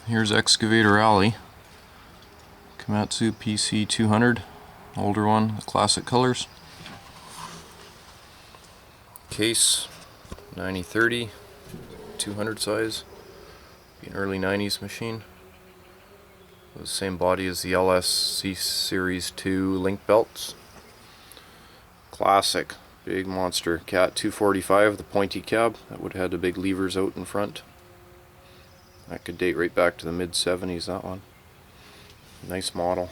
Here's Excavator Alley, Komatsu PC 200, older one, the classic colors. Case 9030, 200 size, be an early 90s machine. The same body as the LSC Series 2 link belts. Classic, big monster. Cat 245, the pointy cab, that would have had the big levers out in front. That could date right back to the mid-70s, that one. Nice model.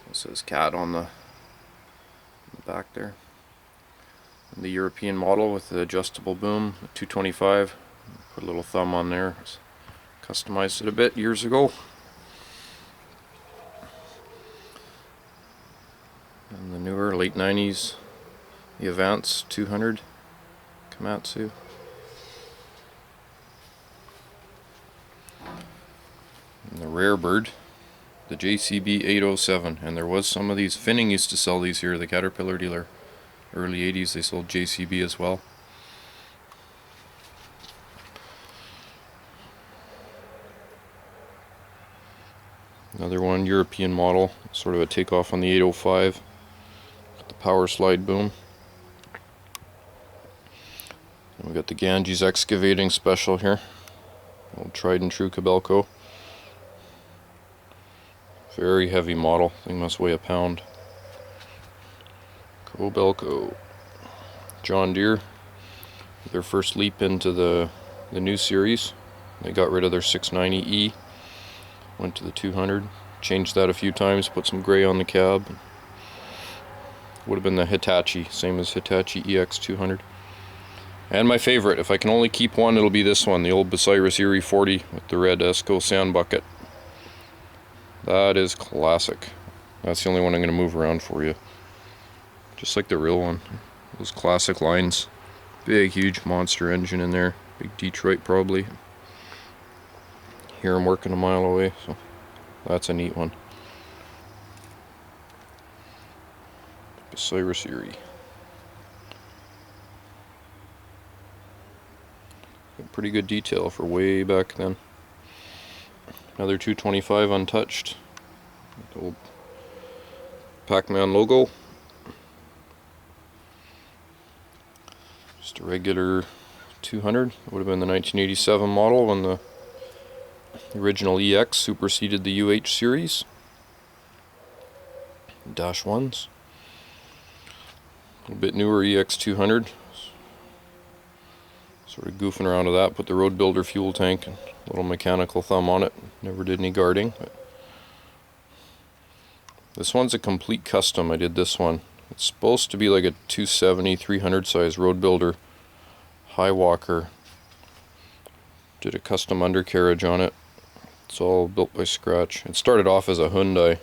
It says Cat on the back there. And the European model with the adjustable boom, 225. Put a little thumb on there. Customized it a bit years ago. And the newer late 90s, the Advance 200 Komatsu. And the Rare Bird, the JCB 807, and there was some of these. Finning used to sell these here, the Caterpillar dealer. Early 80s they sold JCB as well. Another one, European model, sort of a takeoff on the 805. Got the power slide boom. And we got the Ganges Excavating Special here. Old tried and true Kobelco. Very heavy model, thing must weigh a pound. Kobelco. John Deere, their first leap into the new series. They got rid of their 690E, went to the 200, changed that a few times, put some gray on the cab. Would have been the Hitachi, same as Hitachi EX200. And my favorite, if I can only keep one, it'll be this one, the old Bucyrus Erie 40 with the red Esco sand bucket. That is classic. That's the only one I'm going to move around for you. Just like the real one. Those classic lines. Big, huge monster engine in there. Big Detroit probably. Here I'm working a mile away, so that's a neat one. Bucyrus Erie. Pretty good detail for way back then. Another 225 untouched. The old Pac-Man logo. Just a regular 200. It would have been the 1987 model when the original EX superseded the UH series. Dash 1s. A little bit newer EX200. Sort of goofing around with that. Put the Road Builder fuel tank and a little mechanical thumb on it. Never did any guarding. But this one's a complete custom. I did this one. It's supposed to be like a 270, 300 size Road Builder high walker. Did a custom undercarriage on it. It's all built by scratch. It started off as a Hyundai.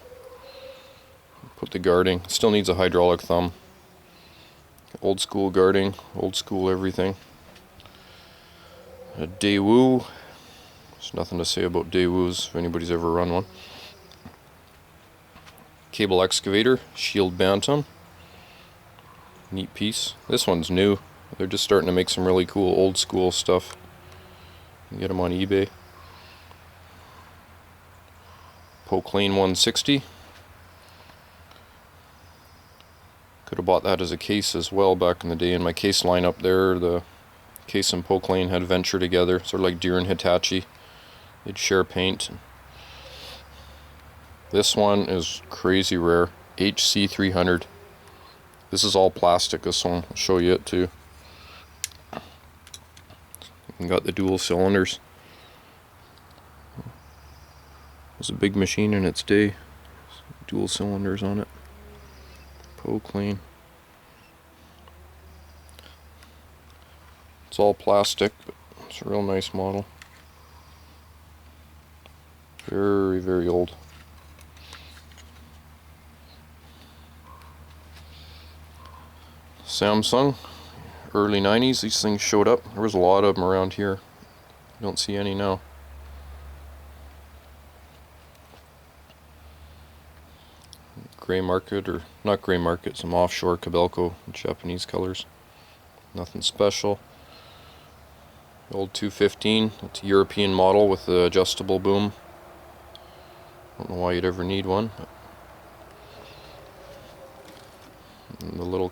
Put the guarding. It still needs a hydraulic thumb. Old school guarding, old school everything. A Daewoo. There's nothing to say about Daewoos if anybody's ever run one. Cable excavator, Shield Bantam. Neat piece. This one's new. They're just starting to make some really cool old school stuff. You can get them on eBay. Poke Lane 160. Could have bought that as a case as well back in the day. In my case lineup there, the case and Poke Lane had venture together, sort of like Deere and Hitachi. They'd share paint. This one is crazy rare. HC300. This is all plastic, this one. I'll show you it too. And got the dual cylinders. It was a big machine in its day. Dual cylinders on it. Poke Lane. It's all plastic, but it's a real nice model. Very, very old. Samsung, early 90s, these things showed up. There was a lot of them around here. You don't see any now. Gray market, or not gray market, some offshore Kobelco Japanese colors. Nothing special. old 215. It's a European model with the adjustable boom. Don't know why you'd ever need one. And the little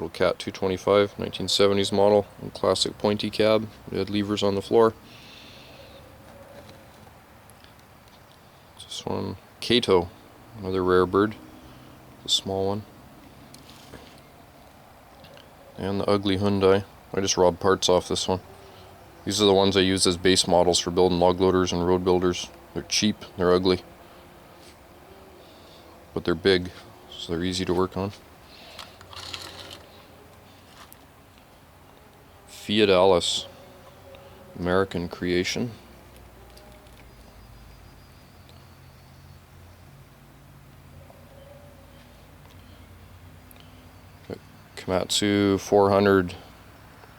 Cat 225, 1970s model, classic pointy cab. It had levers on the floor. This one, Kato, another rare bird, a small one. And the ugly Hyundai. I just robbed parts off this one. These are the ones I use as base models for building log loaders and road builders. They're cheap, they're ugly, but they're big, so they're easy to work on. Fiat Alice, American creation. Komatsu 400.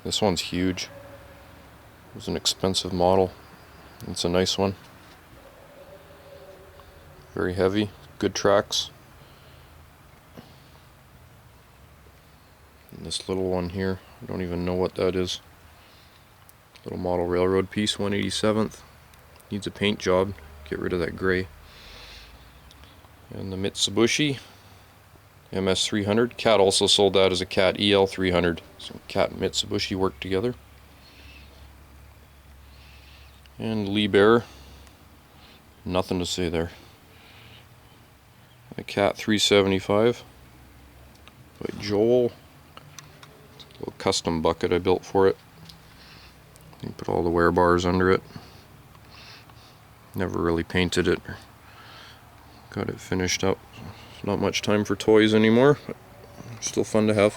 This one's huge. It was an expensive model. It's a nice one. Very heavy, good tracks. And this little one here, I don't even know what that is. Little model railroad piece, 187th. Needs a paint job, get rid of that gray. And the Mitsubishi MS300. Cat also sold that as a Cat EL300. So Cat and Mitsubishi worked together. And Lee Bear. Nothing to say there. A Cat 375 by Joel. A little custom bucket I built for it. You put all the wear bars under it. Never really painted it. Got it finished up. Not much time for toys anymore, but still fun to have.